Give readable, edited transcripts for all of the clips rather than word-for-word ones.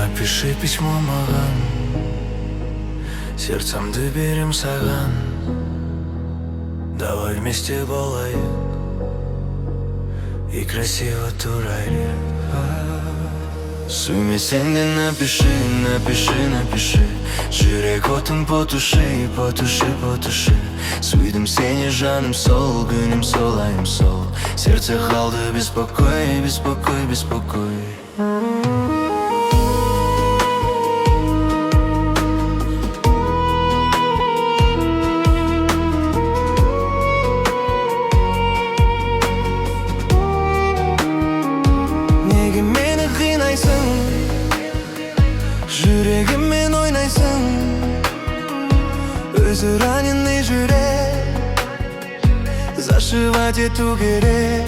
Напиши письмо маған, сердцемді берем саған. Давай вместе болайық и красиво турайық. Сүймесең де напиши, напиши, напиши. Жүрек отын потуши, потуши, потуши. Сүйдім сені жаным сол, күнім сол, айым сол. Сердце қалды беспокой, беспокой, беспокой. Неге мені қинайсың, жүрегіммен ойнайсың. Өзі раненый жүрек зашивать ету керек.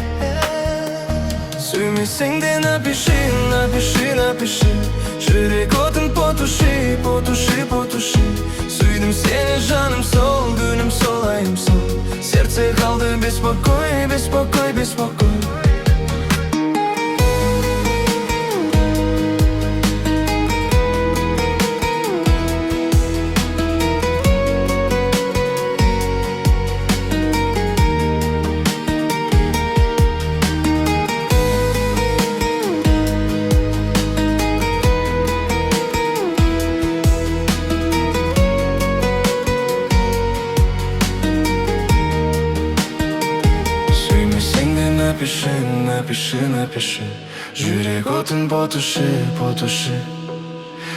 Сүймесең де напиши, напиши, напиши. Жүрек отын потуши, потуши, потуши. Сүйдім сені жаным сол, күнім сол, айым сол. Сердце қалды беспокой, беспокой, беспокой. Напиши, напиши, напиши. Жүрек отын потуши, потуши.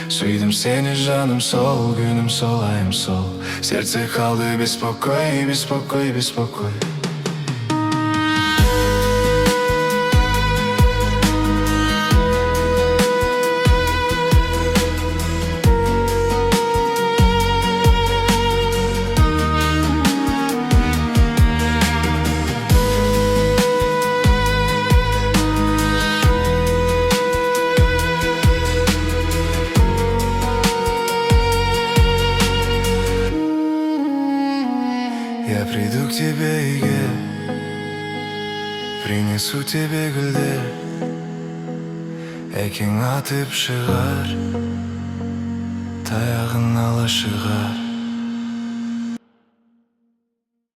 Сүйдім сені жаным сол, күнім сол, айым сол. Сердце қалды беспокой, беспокой, беспокой. Я приду к тебе, Иге, принесу тебе гүлдер. Әкең атып шығар, таяғын ала шығар.